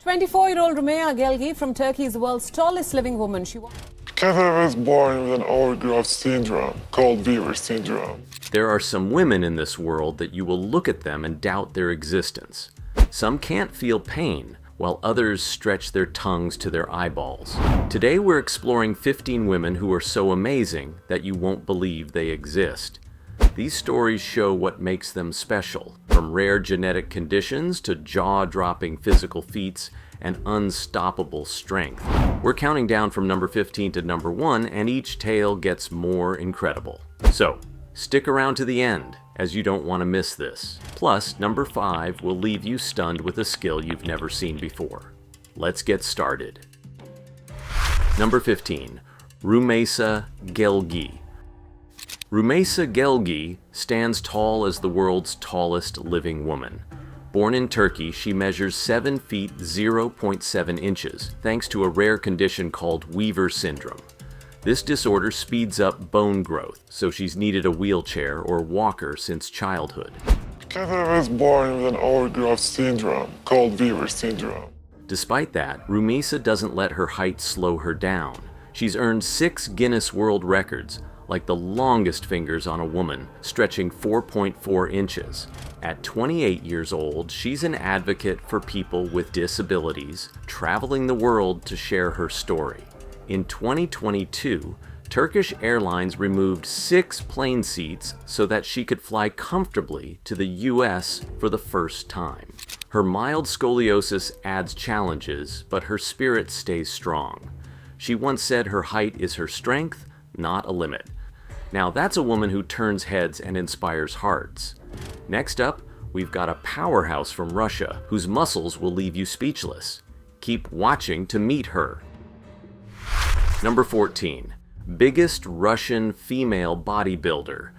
24-year-old Resa Gelgei from Turkey is the world's tallest living woman. Kneta was born with an overgrowth syndrome called Weaver syndrome. There are some women in this world that you will look at them and doubt their existence. Some can't feel pain, while others stretch their tongues to their eyeballs. Today we're exploring 15 women who are so amazing that you won't believe they exist. These stories show what makes them special, from rare genetic conditions to jaw-dropping physical feats and unstoppable strength. We're counting down from number 15 to number 1, and each tale gets more incredible. So, stick around to the end, as you don't want to miss this. Plus, number 5 will leave you stunned with a skill you've never seen before. Let's get started. Number 15. Rumeysa Gelgi. Rumeysa Gelgi stands tall as the world's tallest living woman. Born in Turkey, she measures 7 feet 0.7 inches, thanks to a rare condition called Weaver syndrome. This disorder speeds up bone growth, so she's needed a wheelchair or walker since childhood. Kneta was born with an overgrowth syndrome called Weaver syndrome. Despite that, Rumeysa doesn't let her height slow her down. She's earned 6 Guinness World Records, like the longest fingers on a woman, stretching 4.4 inches. At 28 years old, she's an advocate for people with disabilities, traveling the world to share her story. In 2022, Turkish Airlines removed 6 plane seats so that she could fly comfortably to the US for the first time. Her mild scoliosis adds challenges, but her spirit stays strong. She once said her height is her strength, not a limit. Now that's a woman who turns heads and inspires hearts. Next up, we've got a powerhouse from Russia whose muscles will leave you speechless. Keep watching to meet her. Number 14. Biggest Russian female bodybuilder.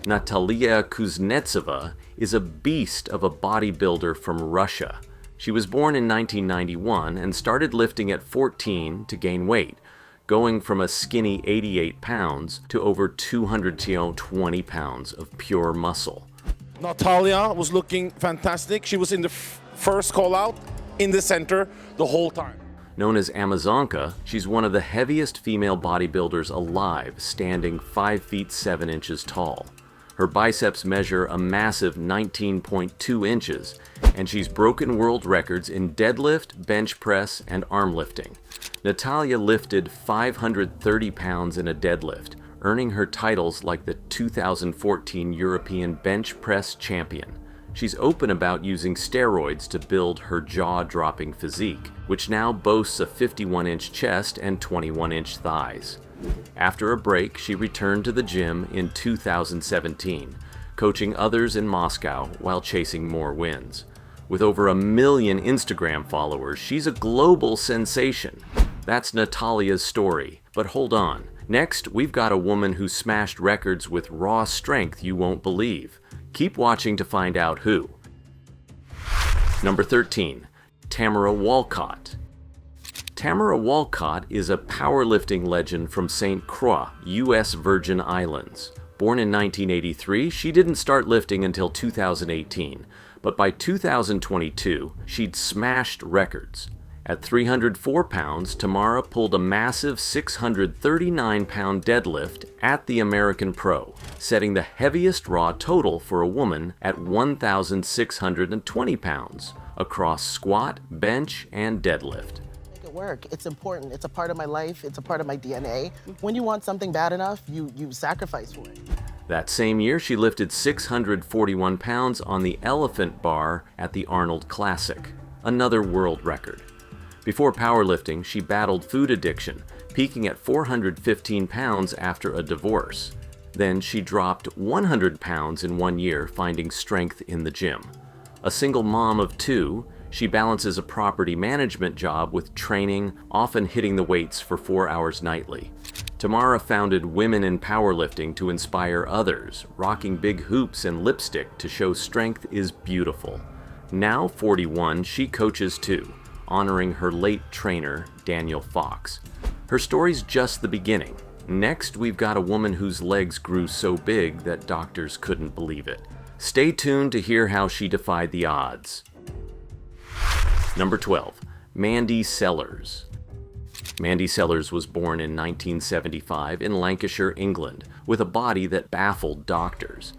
Natalia Kuznetsova is a beast of a bodybuilder from Russia. She was born in 1991 and started lifting at 14 to gain weight, going from a skinny 88 pounds to over 220 pounds of pure muscle. Natalia was looking fantastic. She was in the first call out, in the center, the whole time. Known as Amazonka, she's one of the heaviest female bodybuilders alive, standing 5 feet 7 inches tall. Her biceps measure a massive 19.2 inches, and she's broken world records in deadlift, bench press, and arm lifting. Nataliya lifted 530 pounds in a deadlift, earning her titles like the 2014 European Bench Press Champion. She's open about using steroids to build her jaw-dropping physique, which now boasts a 51-inch chest and 21-inch thighs. After a break, she returned to the gym in 2017, coaching others in Moscow while chasing more wins. With over 1 million Instagram followers, she's a global sensation. That's Nataliya's story. But hold on. Next, we've got a woman who smashed records with raw strength you won't believe. Keep watching to find out who. Number 13. Tamara Walcott. Tamara Walcott is a powerlifting legend from St. Croix, U.S. Virgin Islands. Born in 1983, she didn't start lifting until 2018, but by 2022, she'd smashed records. At 304 pounds, Tamara pulled a massive 639-pound deadlift at the American Pro, setting the heaviest raw total for a woman at 1,620 pounds across squat, bench, and deadlift. Work. It's important. It's a part of my life. It's a part of my DNA. When you want something bad enough, you sacrifice for it. That same year, she lifted 641 pounds on the elephant bar at the Arnold Classic, another world record. Before powerlifting, she battled food addiction, peaking at 415 pounds after a divorce. Then she dropped 100 pounds in 1 year, finding strength in the gym. A single mom of 2, she balances a property management job with training, often hitting the weights for 4 hours nightly. Tamara founded Women in Powerlifting to inspire others, rocking big hoops and lipstick to show strength is beautiful. Now 41, she coaches too, honoring her late trainer, Daniel Fox. Her story's just the beginning. Next, we've got a woman whose legs grew so big that doctors couldn't believe it. Stay tuned to hear how she defied the odds. Number 12. Mandy Cellers. Mandy Cellers was born in 1975 in Lancashire, England, with a body that baffled doctors.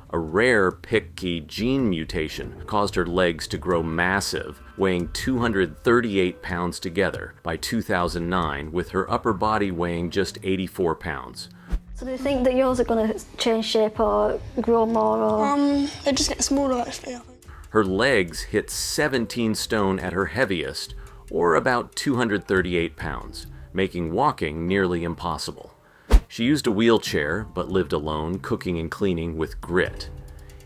A rare PIK gene mutation caused her legs to grow massive, weighing 238 pounds together by 2009, with her upper body weighing just 84 pounds. So do you think that yours are going to change shape or grow more? Or? They just get smaller, actually, I think. Her legs hit 17 stone at her heaviest, or about 238 pounds, making walking nearly impossible. She used a wheelchair, but lived alone, cooking and cleaning with grit.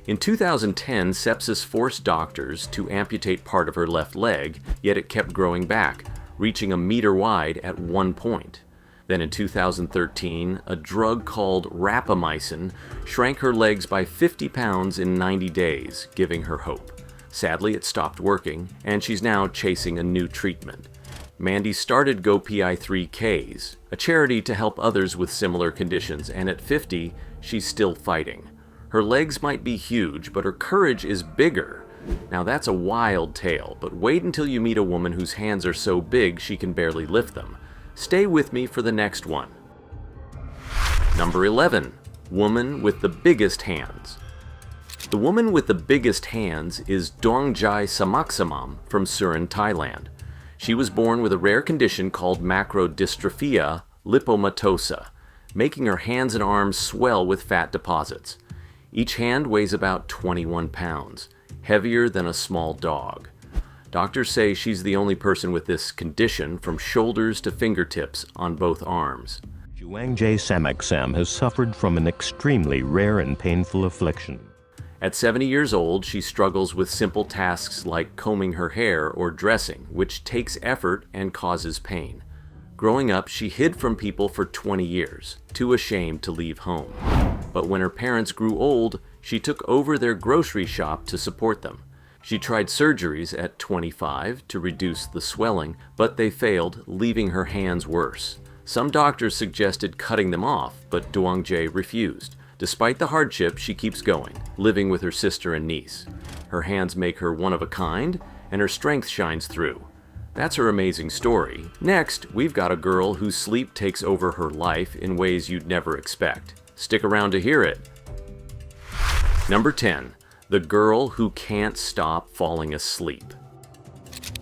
In 2010, sepsis forced doctors to amputate part of her left leg, yet it kept growing back, reaching a meter wide at one point. Then in 2013, a drug called rapamycin shrank her legs by 50 pounds in 90 days, giving her hope. Sadly, it stopped working, and she's now chasing a new treatment. Mandy started GoPI3Ks, a charity to help others with similar conditions, and at 50, she's still fighting. Her legs might be huge, but her courage is bigger. Now that's a wild tale, but wait until you meet a woman whose hands are so big she can barely lift them. Stay with me for the next one. Number 11. Woman with the biggest hands. The woman with the biggest hands is Doangjai Samaksamam from Surin, Thailand. She was born with a rare condition called macrodystrophia lipomatosa, making her hands and arms swell with fat deposits. Each hand weighs about 21 pounds, heavier than a small dog. Doctors say she's the only person with this condition from shoulders to fingertips on both arms. Doangjai Samaksamam has suffered from an extremely rare and painful affliction. At 70 years old, she struggles with simple tasks like combing her hair or dressing, which takes effort and causes pain. Growing up, she hid from people for 20 years, too ashamed to leave home. But when her parents grew old, she took over their grocery shop to support them. She tried surgeries at 25 to reduce the swelling, but they failed, leaving her hands worse. Some doctors suggested cutting them off, but Doangjai refused. Despite the hardship, she keeps going, living with her sister and niece. Her hands make her one of a kind, and her strength shines through. That's her amazing story. Next, we've got a girl whose sleep takes over her life in ways you'd never expect. Stick around to hear it. Number 10. The girl who can't stop falling asleep.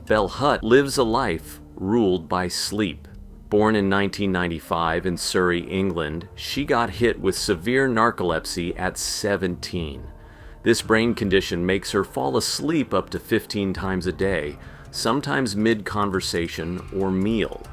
Belle Hutt lives a life ruled by sleep. Born in 1995 in Surrey, England, she got hit with severe narcolepsy at 17. This brain condition makes her fall asleep up to 15 times a day, sometimes mid-conversation or meal.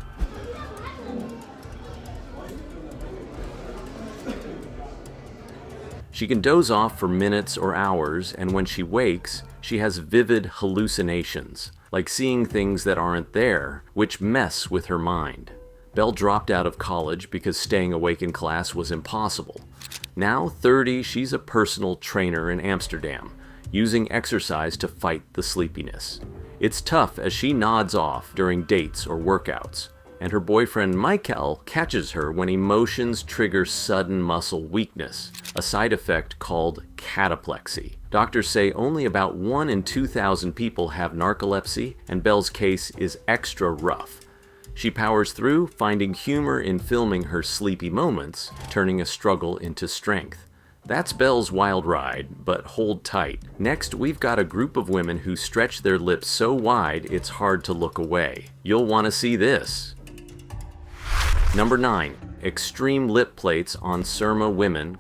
She can doze off for minutes or hours, and when she wakes, she has vivid hallucinations, like seeing things that aren't there, which mess with her mind. Belle dropped out of college because staying awake in class was impossible. Now 30, she's a personal trainer in Amsterdam, using exercise to fight the sleepiness. It's tough as she nods off during dates or workouts, and her boyfriend Michael catches her when emotions trigger sudden muscle weakness, a side effect called cataplexy. Doctors say only about 1 in 2,000 people have narcolepsy, and Belle's case is extra rough. She powers through, finding humor in filming her sleepy moments, turning a struggle into strength. That's Belle's wild ride, but hold tight. Next, we've got a group of women who stretch their lips so wide it's hard to look away. You'll want to see this. Number 9. Extreme lip plates on Surma women.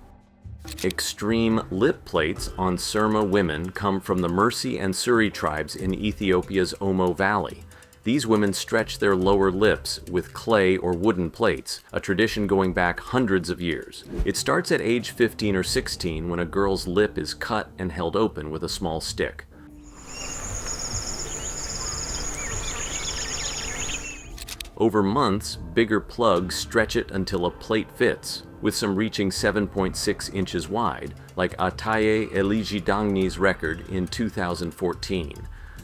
Extreme lip plates on Surma women come from the Mursi and Suri tribes in Ethiopia's Omo Valley. These women stretch their lower lips with clay or wooden plates, a tradition going back hundreds of years. It starts at age 15 or 16 when a girl's lip is cut and held open with a small stick. Over months, bigger plugs stretch it until a plate fits, with some reaching 7.6 inches wide, like Ataye Eligidangni's record in 2014.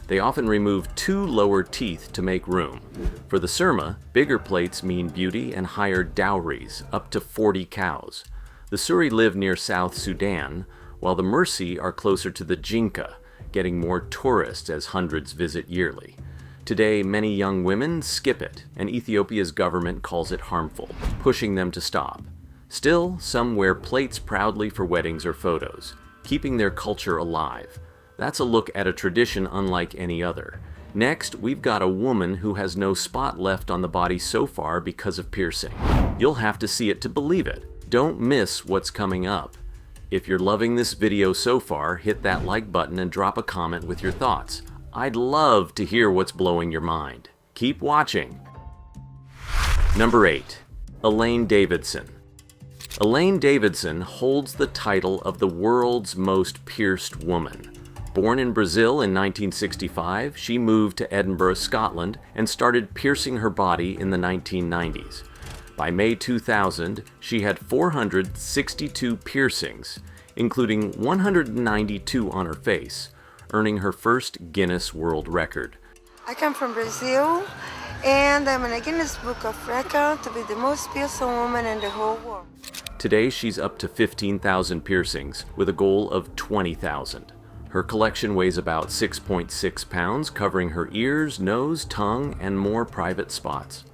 They often remove 2 lower teeth to make room. For the Surma, bigger plates mean beauty and higher dowries, up to 40 cows. The Suri live near South Sudan, while the Mursi are closer to the Jinka, getting more tourists as hundreds visit yearly. Today, many young women skip it, and Ethiopia's government calls it harmful, pushing them to stop. Still, some wear plates proudly for weddings or photos, keeping their culture alive. That's a look at a tradition unlike any other. Next, we've got a woman who has no spot left on the body so far because of piercing. You'll have to see it to believe it. Don't miss what's coming up. If you're loving this video so far, hit that like button and drop a comment with your thoughts. I'd love to hear what's blowing your mind. Keep watching. Number 8. Elaine Davidson. Elaine Davidson holds the title of the world's most pierced woman. Born in Brazil in 1965, she moved to Edinburgh, Scotland, and started piercing her body in the 1990s. By May 2000, she had 462 piercings, including 192 on her face, earning her first Guinness World Record. I come from Brazil, and I'm in a Guinness Book of Records to be the most piercing woman in the whole world. Today, she's up to 15,000 piercings, with a goal of 20,000. Her collection weighs about 6.6 pounds, covering her ears, nose, tongue, and more private spots.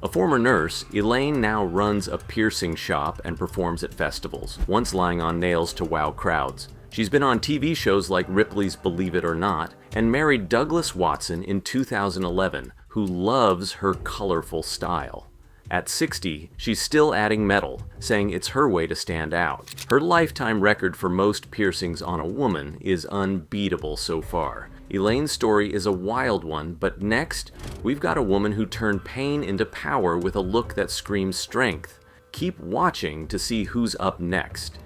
A former nurse, Elaine now runs a piercing shop and performs at festivals, once lying on nails to wow crowds. She's been on TV shows like Ripley's Believe It or Not, and married Douglas Watson in 2011, who loves her colorful style. At 60, she's still adding metal, saying it's her way to stand out. Her lifetime record for most piercings on a woman is unbeatable so far. Elaine's story is a wild one, but next, we've got a woman who turned pain into power with a look that screams strength. Keep watching to see who's up next.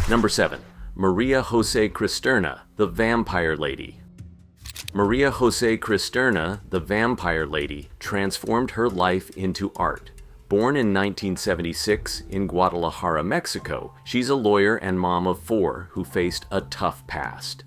Number 7. Maria Jose Cristerna, the Vampire Lady. Maria Jose Cristerna, the Vampire Lady, transformed her life into art. Born in 1976 in Guadalajara, Mexico, she's a lawyer and mom of 4 who faced a tough past.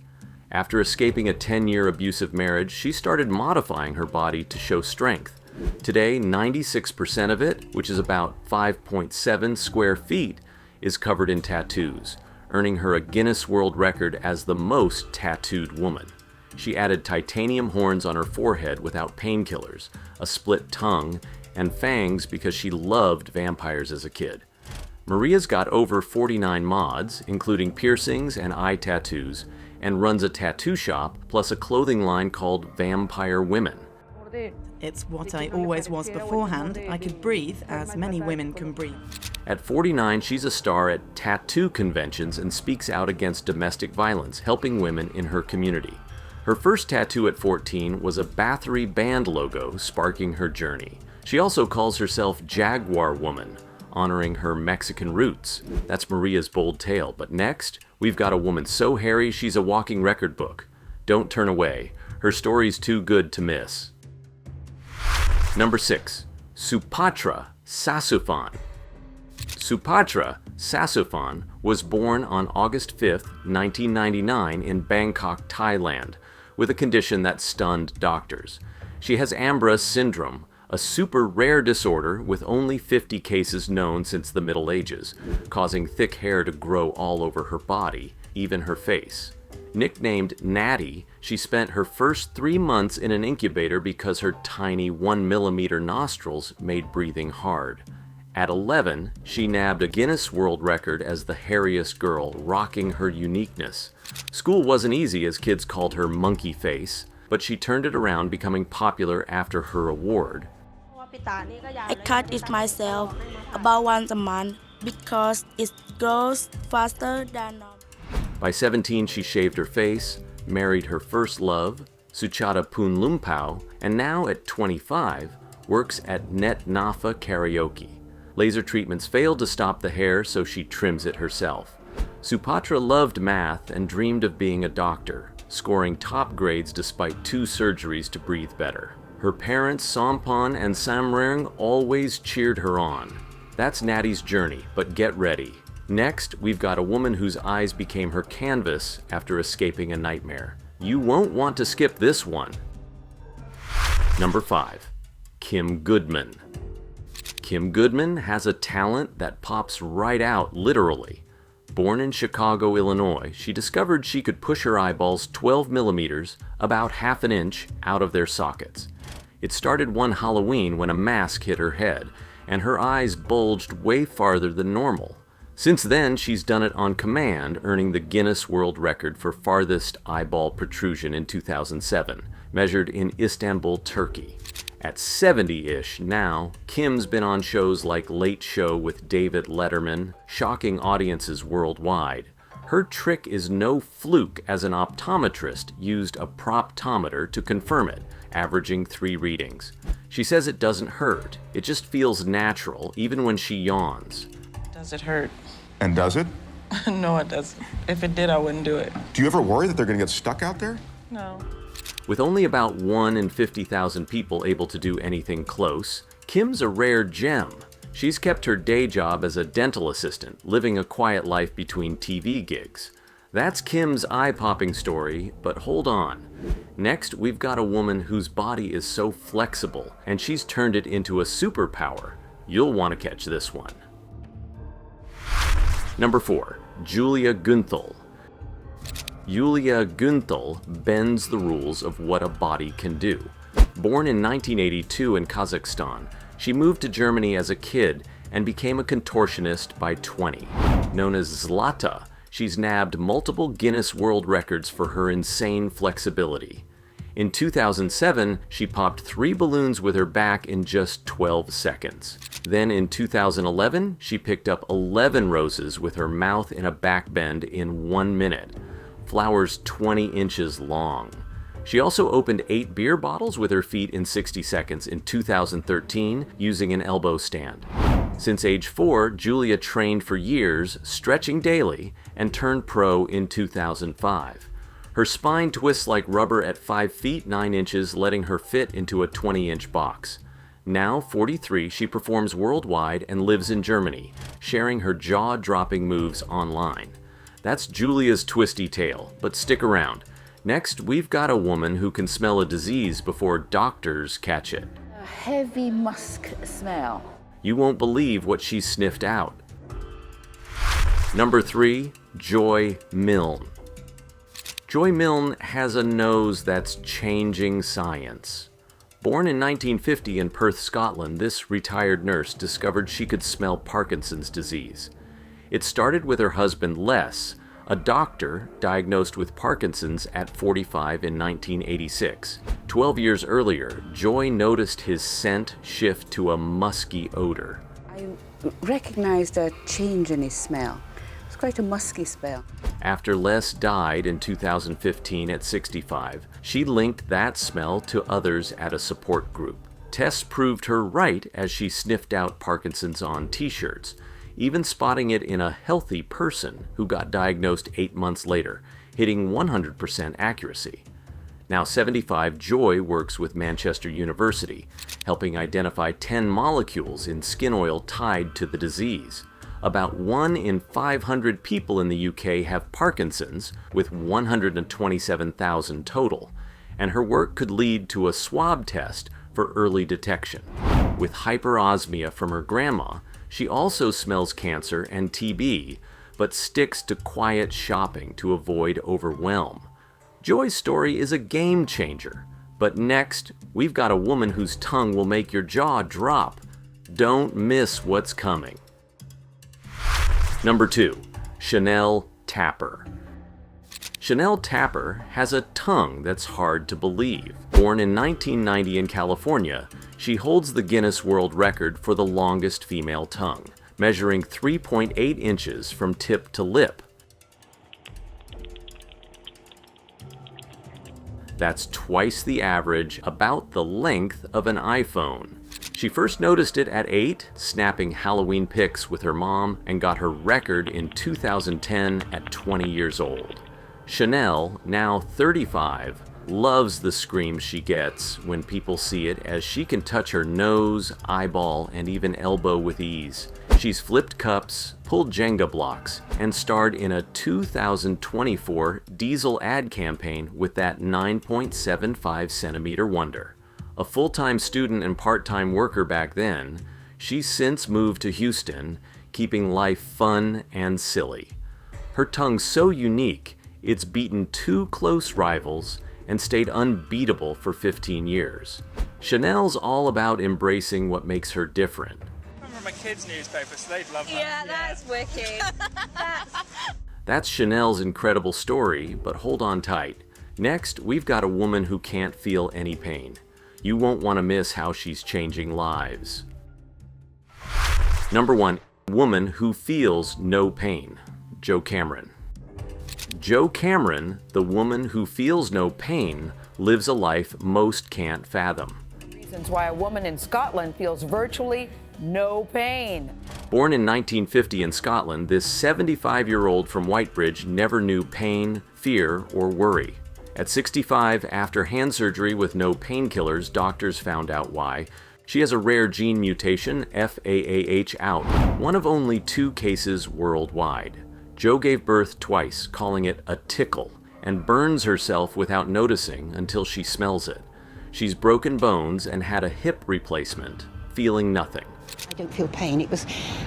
After escaping a 10-year abusive marriage, she started modifying her body to show strength. Today, 96% of it, which is about 5.7 square feet, is covered in tattoos, earning her a Guinness World Record as the most tattooed woman. She added titanium horns on her forehead without painkillers, a split tongue, and fangs because she loved vampires as a kid. Maria's got over 49 mods, including piercings and eye tattoos, and runs a tattoo shop plus a clothing line called Vampire Women. It's what I always was beforehand. I could breathe as many women can breathe. At 49, she's a star at tattoo conventions and speaks out against domestic violence, helping women in her community. Her first tattoo at 14 was a Bathory band logo, sparking her journey. She also calls herself Jaguar Woman, honoring her Mexican roots. That's Maria's bold tale. But next, we've got a woman so hairy she's a walking record book. Don't turn away. Her story's too good to miss. Number 6. Supatra Sasuan. Supatra Sasuan was born on August 5, 1999 in Bangkok, Thailand, with a condition that stunned doctors. She has Ambras syndrome, a super rare disorder with only 50 cases known since the Middle Ages, causing thick hair to grow all over her body, even her face. Nicknamed Natty, she spent her first 3 months in an incubator because her tiny 1mm nostrils made breathing hard. At 11, she nabbed a Guinness World Record as the hairiest girl, rocking her uniqueness. School wasn't easy as kids called her Monkey Face, but she turned it around, becoming popular after her award. I cut it myself about once a month because it grows faster than normal. By 17, she shaved her face, married her first love, Suchata Punlumpao, and now at 25, works at Net Nafa Karaoke. Laser treatments failed to stop the hair, so she trims it herself. Supatra loved math and dreamed of being a doctor, scoring top grades despite 2 surgeries to breathe better. Her parents, Sampan and Samrung, always cheered her on. That's Natty's journey, but get ready. Next, we've got a woman whose eyes became her canvas after escaping a nightmare. You won't want to skip this one. Number 5. Kim Goodman. Kim Goodman has a talent that pops right out, literally. Born in Chicago, Illinois, she discovered she could push her eyeballs 12 millimeters, about half an inch, out of their sockets. It started one Halloween when a mask hit her head, and her eyes bulged way farther than normal. Since then, she's done it on command, earning the Guinness World Record for farthest eyeball protrusion in 2007, measured in Istanbul, Turkey. At 70-ish now, Kim's been on shows like Late Show with David Letterman, shocking audiences worldwide. Her trick is no fluke, as an optometrist used a proptometer to confirm it, averaging 3 readings. She says it doesn't hurt, it just feels natural, even when she yawns. Does it hurt? And does it? No, it doesn't. If it did, I wouldn't do it. Do you ever worry that they're gonna get stuck out there? No. With only about 1 in 50,000 people able to do anything close, Kim's a rare gem. She's kept her day job as a dental assistant, living a quiet life between TV gigs. That's Kim's eye-popping story, but hold on. Next, we've got a woman whose body is so flexible, and she's turned it into a superpower. You'll want to catch this one. Number 4, Julia Gunthal. Julia Gunthal bends the rules of what a body can do. Born in 1982 in Kazakhstan, she moved to Germany as a kid and became a contortionist by 20. Known as Zlata, she's nabbed multiple Guinness World Records for her insane flexibility. In 2007, she popped 3 balloons with her back in just 12 seconds. Then in 2011, she picked up 11 roses with her mouth in a back bend in 1 minute. Flowers 20 inches long. She also opened 8 beer bottles with her feet in 60 seconds in 2013 using an elbow stand. Since age 4, Julia trained for years, stretching daily, and turned pro in 2005. Her spine twists like rubber at 5 feet 9 inches, letting her fit into a 20-inch box. Now 43, she performs worldwide and lives in Germany, sharing her jaw-dropping moves online. That's Julia's twisty tale, but stick around. Next, we've got a woman who can smell a disease before doctors catch it. A heavy musk smell. You won't believe what she sniffed out. Number 3, Joy Milne. Joy Milne has a nose that's changing science. Born in 1950 in Perth, Scotland, this retired nurse discovered she could smell Parkinson's disease. It started with her husband Les, a doctor diagnosed with Parkinson's at 45 in 1986. 12 years earlier, Joy noticed his scent shift to a musky odor. I recognized a change in his smell. It was quite a musky smell. After Les died in 2015 at 65, she linked that smell to others at a support group. Tests proved her right as she sniffed out Parkinson's on t-shirts, even spotting it in a healthy person who got diagnosed 8 months later, hitting 100% accuracy. Now 75, Joy works with Manchester University, helping identify 10 molecules in skin oil tied to the disease. About 1 in 500 people in the UK have Parkinson's, with 127,000 total, and her work could lead to a swab test for early detection. With hyperosmia from her grandma, she also smells cancer and TB, but sticks to quiet shopping to avoid overwhelm. Joy's story is a game changer, but next, we've got a woman whose tongue will make your jaw drop. Don't miss what's coming. Number 2, Chanel Tapper. Chanel Tapper has a tongue that's hard to believe. Born in 1990 in California, she holds the Guinness World Record for the longest female tongue, measuring 3.8 inches from tip to lip. That's twice the average, about the length of an iPhone. She first noticed it at 8, snapping Halloween pics with her mom, and got her record in 2010 at 20 years old. Chanel, now 35, loves the screams she gets when people see it, as she can touch her nose, eyeball, and even elbow with ease. She's flipped cups, pulled Jenga blocks, and starred in a 2024 diesel ad campaign with that 9.75 centimeter wonder. A full-time student and part-time worker back then, she's since moved to Houston, keeping life fun and silly. Her tongue's so unique, it's beaten 2 close rivals and stayed unbeatable for 15 years. Chanel's all about embracing what makes her different. I remember my kids' newspaper, so they'd love that. Yeah, that's wicked. That's Chanel's incredible story, but hold on tight. Next, we've got a woman who can't feel any pain. You won't want to miss how she's changing lives. Number 1, woman who feels no pain. Jo Cameron. Jo Cameron, the woman who feels no pain, lives a life most can't fathom. Reasons why a woman in Scotland feels virtually no pain. Born in 1950 in Scotland, this 75-year-old from Whitebridge never knew pain, fear, or worry. At 65, after hand surgery with no painkillers, doctors found out why. She has a rare gene mutation, FAAH out, one of only 2 cases worldwide. Jo gave birth twice, calling it a tickle, and burns herself without noticing until she smells it. She's broken bones and had a hip replacement, feeling nothing. I don't feel pain.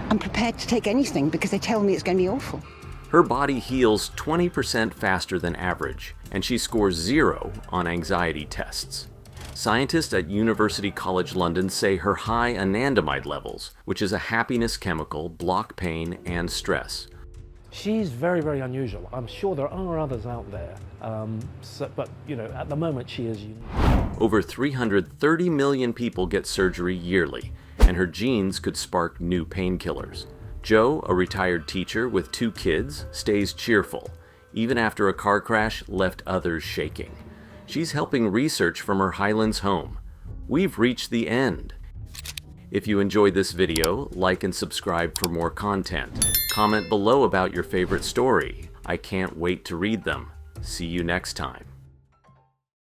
I'm prepared to take anything because they tell me it's going to be awful. Her body heals 20% faster than average, and she scores 0 on anxiety tests. Scientists at University College London say her high anandamide levels, which is a happiness chemical, block pain and stress. She's very, very unusual. I'm sure there are others out there, but at the moment she is unique. Over 330 million people get surgery yearly, and her genes could spark new painkillers. Jo, a retired teacher with 2 kids, stays cheerful, even after a car crash left others shaking. She's helping research from her Highlands home. We've reached the end. If you enjoyed this video, like and subscribe for more content. Comment below about your favorite story. I can't wait to read them. See you next time.